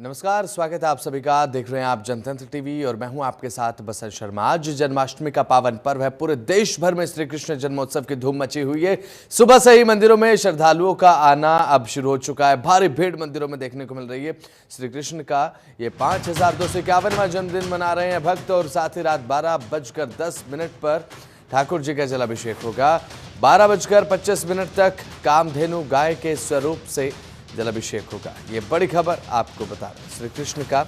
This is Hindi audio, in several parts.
नमस्कार, स्वागत है आप सभी का। देख रहे हैं आप जनतंत्र टीवी और मैं हूं आपके साथ बसंत शर्मा। आज जन्माष्टमी का पावन पर्व है। पूरे देश भर में श्री कृष्ण जन्मोत्सव की धूम मची हुई है। सुबह से ही मंदिरों में श्रद्धालुओं का आना अब शुरू हो चुका है। भारी भीड़ मंदिरों में देखने को मिल रही है। श्री कृष्ण का ये 5251वां जन्मदिन मना रहे हैं भक्त और साथ ही रात 12:10 पर ठाकुर जी का जलाभिषेक होगा। 12:25 तक कामधेनु गाय के स्वरूप से जलाभिषेक होगा। ये बड़ी खबर आपको बता रहे हैं। श्री कृष्ण का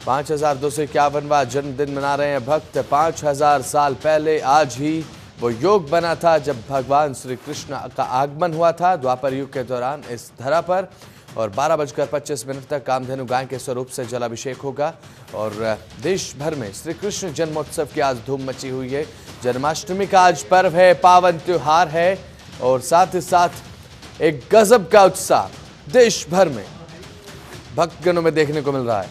5251वां जन्मदिन मना रहे हैं भक्त। 5000 साल पहले आज ही वो योग बना था जब भगवान श्री कृष्ण का आगमन हुआ था द्वापर युग के दौरान इस धरा पर। और 12:25 तक कामधेनु गाय के स्वरूप से जलाभिषेक होगा। और देश भर में श्री कृष्ण जन्मोत्सव की आज धूम मची हुई है। जन्माष्टमी का आज पर्व है, पावन त्योहार है और साथ ही साथ एक गजब का उत्साह देश भर में भक्तगणों में देखने को मिल रहा है।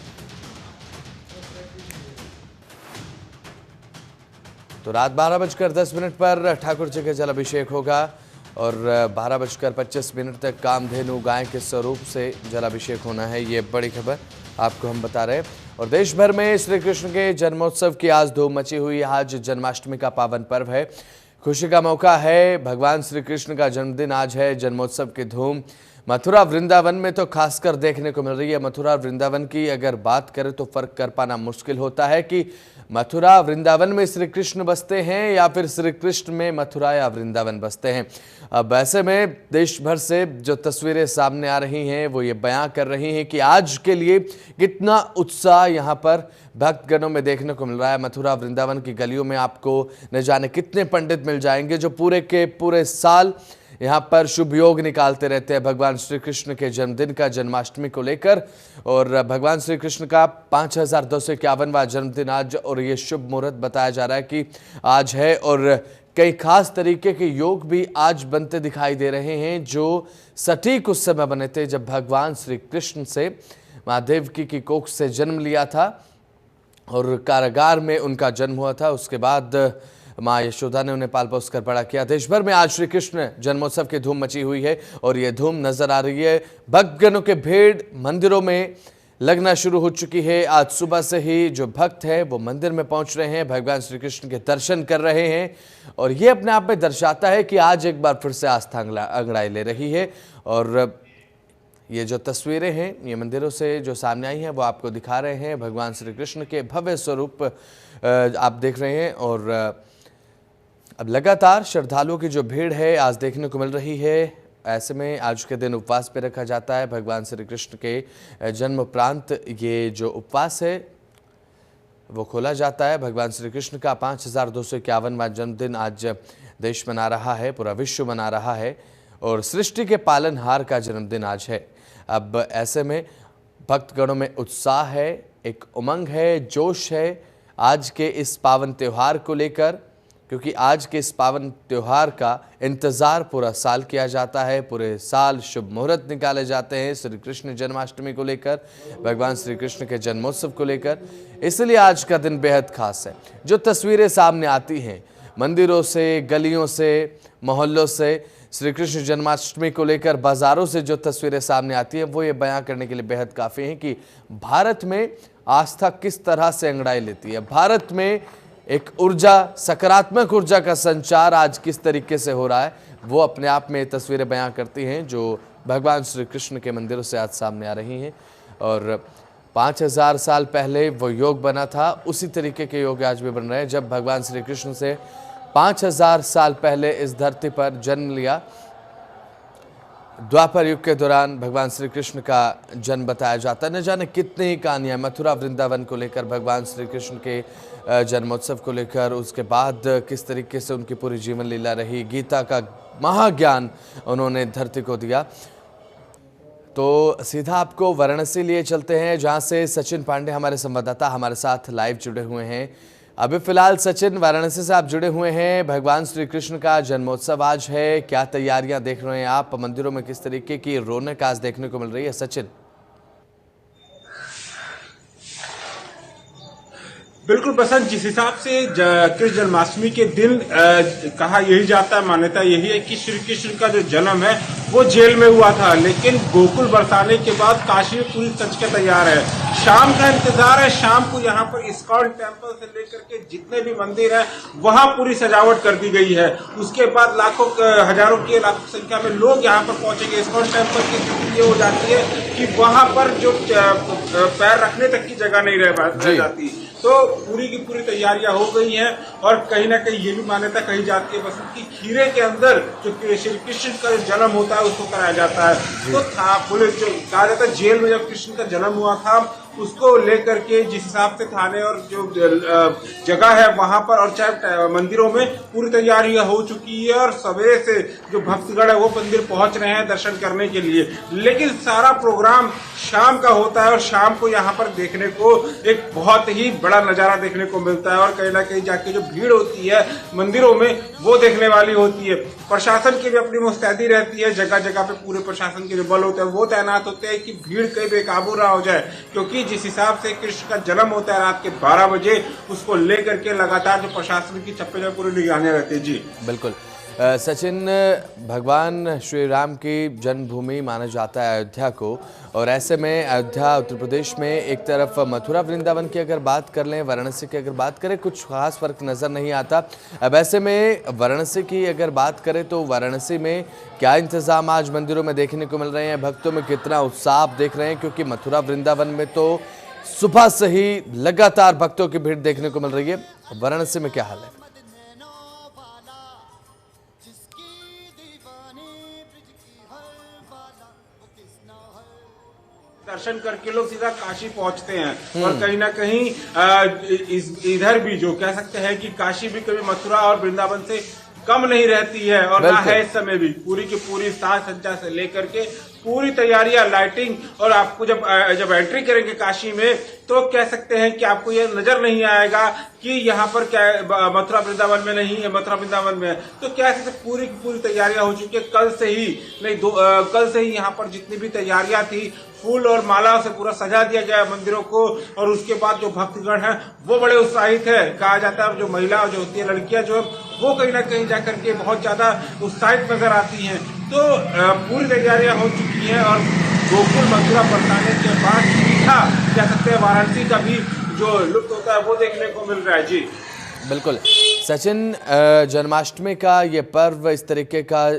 तो रात 12:10 पर ठाकुर जी का जलाभिषेक होगा और 12:25 तक कामधेनु गाय के स्वरूप से जलाभिषेक होना है। ये बड़ी खबर आपको हम बता रहे हैं। और देश भर में श्री कृष्ण के जन्मोत्सव की आज धूम मची हुई है। आज जन्माष्टमी का पावन पर्व है, खुशी का मौका है। भगवान श्री कृष्ण का जन्मदिन आज है। जन्मोत्सव की धूम मथुरा वृंदावन में तो खासकर देखने को मिल रही है। मथुरा वृंदावन की अगर बात करें तो फर्क कर पाना मुश्किल होता है कि मथुरा वृंदावन में श्री कृष्ण बसते हैं या फिर श्री कृष्ण में मथुरा या वृंदावन बसते हैं। अब ऐसे में देश भर से जो तस्वीरें सामने आ रही हैं वो ये बयां कर रही हैं कि आज के लिए कितना उत्साह यहाँ पर भक्तगणों में देखने को मिल रहा है। मथुरा वृंदावन की गलियों में आपको न जाने कितने पंडित मिल जाएंगे जो पूरे के पूरे साल यहाँ पर शुभ योग निकालते रहते हैं भगवान श्री कृष्ण के जन्मदिन का, जन्माष्टमी को लेकर। और भगवान श्री कृष्ण का 5251वां जन्मदिन आज और ये शुभ मुहूर्त बताया जा रहा है कि आज है। और कई खास तरीके के योग भी आज बनते दिखाई दे रहे हैं जो सटीक उस समय बने थे जब भगवान श्री कृष्ण से महादेव की कोख से जन्म लिया था और कारागार में उनका जन्म हुआ था। उसके बाद माँ यशोदा ने उन्हें पाल पोस कर बड़ा किया। देश भर में आज श्री कृष्ण जन्मोत्सव की धूम मची हुई है और ये धूम नजर आ रही है। भक्तगणों के भीड़ मंदिरों में लगना शुरू हो चुकी है। आज सुबह से ही जो भक्त हैं वो मंदिर में पहुंच रहे हैं, भगवान श्री कृष्ण के दर्शन कर रहे हैं और ये अपने आप में दर्शाता है कि आज एक बार फिर से आस्था अंगड़ाई ले रही है। और ये जो तस्वीरें हैं ये मंदिरों से जो सामने आई हैं वो आपको दिखा रहे हैं भगवान श्री कृष्ण के भव्य स्वरूप आप देख रहे हैं। और अब लगातार श्रद्धालुओं की जो भीड़ है आज देखने को मिल रही है। ऐसे में आज के दिन उपवास पे रखा जाता है भगवान श्री कृष्ण के जन्म उपरांत ये जो उपवास है वो खोला जाता है। भगवान श्री कृष्ण का 5251वां जन्मदिन आज देश मना रहा है, पूरा विश्व मना रहा है और सृष्टि के पालनहार का जन्मदिन आज है। अब ऐसे में भक्तगणों में उत्साह है, एक उमंग है, जोश है आज के इस पावन त्योहार को लेकर, क्योंकि आज के इस पावन त्योहार का इंतज़ार पूरा साल किया जाता है। पूरे साल शुभ मुहूर्त निकाले जाते हैं श्री कृष्ण जन्माष्टमी को लेकर, भगवान श्री कृष्ण के जन्मोत्सव को लेकर। इसलिए आज का दिन बेहद खास है। जो तस्वीरें सामने आती हैं मंदिरों से, गलियों से, मोहल्लों से, श्री कृष्ण जन्माष्टमी को लेकर बाज़ारों से जो तस्वीरें सामने आती हैं वो ये बयां करने के लिए बेहद काफ़ी हैं कि भारत में आस्था किस तरह से अंगड़ाई लेती है। भारत में एक ऊर्जा, सकारात्मक ऊर्जा का संचार आज किस तरीके से हो रहा है वो अपने आप में तस्वीरें बयां करती हैं जो भगवान श्री कृष्ण के मंदिरों से आज सामने आ रही हैं। और 5000 साल पहले वो योग बना था, उसी तरीके के योग आज भी बन रहे हैं। जब भगवान श्री कृष्ण से 5000 साल पहले इस धरती पर जन्म लिया, द्वापर युग के दौरान भगवान श्री कृष्ण का जन्म बताया जाता है। न जाने कितनी ही कहानियाँ मथुरा वृंदावन को लेकर, भगवान श्री कृष्ण के जन्मोत्सव को लेकर, उसके बाद किस तरीके से उनकी पूरी जीवन लीला रही, गीता का महाज्ञान उन्होंने धरती को दिया। तो सीधा आपको वाराणसी लिए चलते हैं जहाँ से सचिन पांडे हमारे संवाददाता हमारे साथ लाइव जुड़े हुए हैं। अभी फिलहाल सचिन, वाराणसी से आप जुड़े हुए हैं। भगवान श्री कृष्ण का जन्मोत्सव आज है, क्या तैयारियां देख रहे हैं आप? मंदिरों में किस तरीके की रौनक आज देखने को मिल रही है सचिन? बिल्कुल बसंत, जिस हिसाब से कृष्ण जन्माष्टमी के दिन कहा यही जाता है, मान्यता यही है कि श्री कृष्ण का जो जन्म है वो जेल में हुआ था, लेकिन गोकुल बरसाने के बाद काशी में पूरी सज के तैयार है। शाम का इंतजार है, शाम को यहाँ पर इस्कॉन टेम्पल से लेकर के जितने भी मंदिर है वहां पूरी सजावट कर दी गई है। उसके बाद लाखों हजारों की लाखों संख्या में लोग यहाँ पर पहुंचेंगे। इस्कॉन टेम्पल की स्थिति ये हो जाती है कि वहां पर जो पैर रखने तक की जगह नहीं रह जाती। तो पूरी की पूरी तैयारियां हो गई हैं और कहीं ना कहीं ये भी मान्यता कही जाती है बसंत की खीरे के अंदर जो श्री कृष्ण का जन्म होता है उसको कराया जाता है। तो था पुलिस जो कहा जाता है जेल में जब कृष्ण का जन्म हुआ था उसको लेकर के जिस हिसाब से थाने और जो जगह है वहां पर और चाहे मंदिरों में पूरी तैयारियां हो चुकी है और सवेरे से जो भक्तगण है वो मंदिर पहुंच रहे हैं दर्शन करने के लिए। लेकिन सारा प्रोग्राम शाम का होता है और शाम को यहाँ पर देखने को एक बहुत ही बड़ा नजारा देखने को मिलता है और कहीं ना कहीं जाके जो भीड़ होती है मंदिरों में वो देखने वाली होती है। प्रशासन की भी अपनी मुस्तैदी रहती है, जगह जगह पे पूरे प्रशासन के जो बल होते हैं वो तैनात होते हैं कि भीड़ कहीं बेकाबू ना हो जाए, क्योंकि जिस हिसाब से कृष्ण का जन्म होता है रात के 12 बजे उसको लेकर के लगातार जो प्रशासन की चप्पे में पूरी निगरानियां रहती है। जी बिल्कुल सचिन, भगवान श्री राम की जन्मभूमि माना जाता है अयोध्या को, और ऐसे में अयोध्या उत्तर प्रदेश में एक तरफ मथुरा वृंदावन की अगर बात कर लें, वाराणसी की अगर बात करें, कुछ खास फर्क नज़र नहीं आता। अब ऐसे में वाराणसी की अगर बात करें तो वाराणसी में क्या इंतज़ाम आज मंदिरों में देखने को मिल रहे हैं, भक्तों में कितना उत्साह आप देख रहे हैं, क्योंकि मथुरा वृंदावन में तो सुबह से ही लगातार भक्तों की भीड़ देखने को मिल रही है। वाराणसी में क्या हाल है? दर्शन करके लोग सीधा काशी पहुंचते हैं और कहीं ना कहीं इधर भी जो कह सकते हैं कि काशी भी कभी मथुरा और वृंदावन से कम नहीं रहती है और ना है इस समय भी। पूरी की पूरी साज सज्जा से लेकर के पूरी तैयारियां, लाइटिंग, और आपको जब एंट्री करेंगे काशी में तो कह सकते हैं कि आपको ये नजर नहीं आएगा कि यहाँ पर क्या मथुरा वृंदावन में नहीं है, मथुरा वृंदावन में है। तो कह सकते पूरी की पूरी तैयारियां हो चुकी है। कल से ही यहाँ पर जितनी भी तैयारियां थी फूल और माला से पूरा सजा दिया गया मंदिरों को, और उसके बाद जो भक्तगण हैं वो बड़े उत्साहित है। कहा जाता है जो महिला जो होती है, लड़कियां जो है वो कहीं ना कहीं जाकर के बहुत ज्यादा उत्साहित नजर आती हैं। तो पूरी तैयारियां हो चुकी हैं और गोकुल मथुरा बरसाने के बाद सीधा कह सकते हैं वाराणसी का भी जो लुत्फ होता है वो देखने को मिल रहा है। जी बिल्कुल सचिन, जन्माष्टमी का ये पर्व इस तरीके का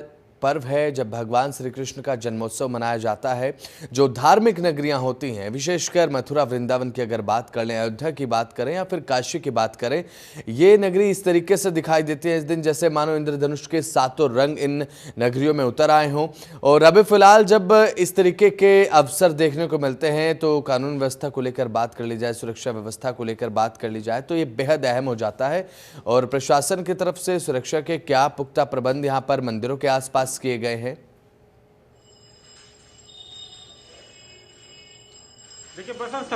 पर्व है जब भगवान श्री कृष्ण का जन्मोत्सव मनाया जाता है। जो धार्मिक नगरियां होती हैं, विशेषकर मथुरा वृंदावन की अगर बात कर लें, अयोध्या की बात करें या फिर काशी की बात करें, ये नगरी इस तरीके से दिखाई देती है इस दिन जैसे मानो इंद्रधनुष के सातों रंग इन नगरियों में उतर आए हों। और अभी फिलहाल जब इस तरीके के अवसर देखने को मिलते हैं तो कानून व्यवस्था को लेकर बात कर ली जाए, सुरक्षा व्यवस्था को लेकर बात कर ली जाए तो ये बेहद अहम हो जाता है। और प्रशासन की तरफ से सुरक्षा के क्या पुख्ता प्रबंध यहाँ पर मंदिरों के आसपास किए गए हैं? देखिए बसंत,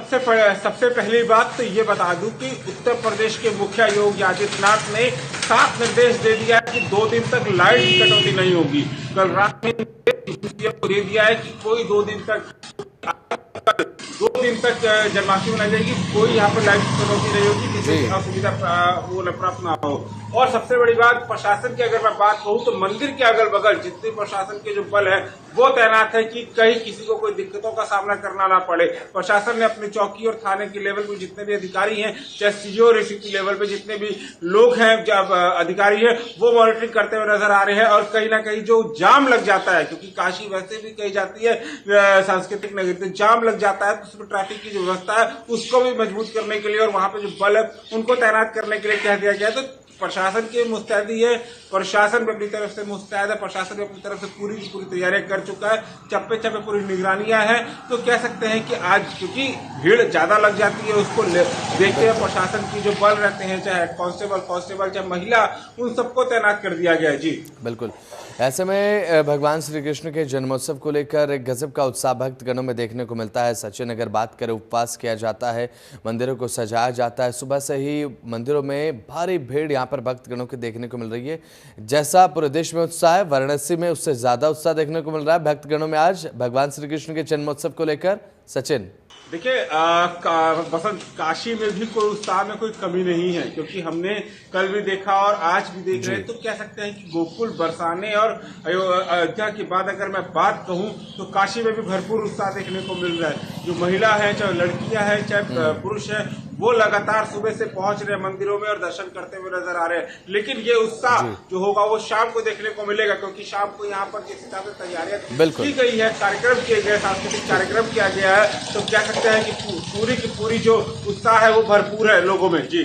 सबसे पहली बात तो ये बता दूं कि उत्तर प्रदेश के मुखिया योगी आदित्यनाथ ने साफ निर्देश दे दिया है कि 2 दिन तक लाइट की कटौती नहीं होगी। कल रात में दे दिया है कि कोई 2 दिन तक जन्माष्टमी मनाई जाएगी, कोई यहाँ पर लाइट की कटौती नहीं होगी, किसी की असुविधा प्राप्त ना हो। और सबसे बड़ी बात प्रशासन की अगर मैं बात कहूँ तो मंदिर के अगल बगल जितने प्रशासन के जो बल है वो तैनात है कि कहीं किसी को कोई दिक्कतों का सामना करना ना पड़े। प्रशासन ने अपनी चौकी और थाने के लेवल पे जितने भी अधिकारी हैं, चाहे सीओ और एसीपी लेवल पे जितने भी लोग हैं, जब अधिकारी हैं, वो मॉनिटरिंग करते हुए नजर आ रहे हैं। और कहीं ना कहीं जो जाम लग जाता है, क्योंकि काशी वैसे भी कही जाती है सांस्कृतिक नगरी, तो जाम लग जाता है तो उसमें ट्रैफिक की जो व्यवस्था है उसको भी मजबूत करने के लिए और वहां पे जो बल है उनको तैनात करने के लिए कह दिया गया। तो प्रशासन की मुस्तैदी है, प्रशासन भी अपनी तरफ से मुस्तैद है, प्रशासन भी अपनी तरफ से पूरी की पूरी तैयारियां कर चुका है, चप्पे चप्पे पूरी निगरानियां हैं। तो कह सकते हैं कि आज क्योंकि भीड़ ज्यादा लग जाती है उसको देखते हुए प्रशासन की जो बल रहते हैं, चाहे कांस्टेबल चाहे महिला, उन सबको तैनात कर दिया गया है। जी बिल्कुल, ऐसे में भगवान श्री कृष्ण के जन्मोत्सव को लेकर एक गजब का उत्साह भक्तगणों में देखने को मिलता है। सचिन, अगर बात करें, उपवास किया जाता है, मंदिरों को सजाया जाता है, सुबह से ही मंदिरों में भारी भीड़ यहाँ पर भक्तगणों की देखने को मिल रही है। जैसा पूरे देश में उत्साह है, वाराणसी में उससे ज्यादा उत्साह देखने को मिल रहा है भक्तगणों में आज भगवान श्री कृष्ण के जन्मोत्सव को लेकर। सचिन। देखिए बसंत काशी में भी कोई उत्साह में कोई कमी नहीं है, क्योंकि हमने कल भी देखा और आज भी देख रहे हैं। तो कह सकते हैं कि गोकुल बरसाने और अयोध्या के बाद अगर मैं बात कहूं तो काशी में भी भरपूर उत्साह देखने को मिल रहा है। जो महिला है, चाहे लड़कियां हैं, चाहे पुरुष है, वो लगातार सुबह से पहुंच रहे हैं मंदिरों में और दर्शन करते हुए नजर आ रहे हैं। लेकिन ये उत्साह जो होगा वो शाम को देखने को मिलेगा, क्योंकि शाम को यहाँ पर जिस हिसाब से तैयारियां की गई है, कार्यक्रम किए गए, सांस्कृतिक कार्यक्रम किया गया है, तो कह सकते हैं कि पूरी की पूरी जो उत्साह है वो भरपूर है लोगों में। जी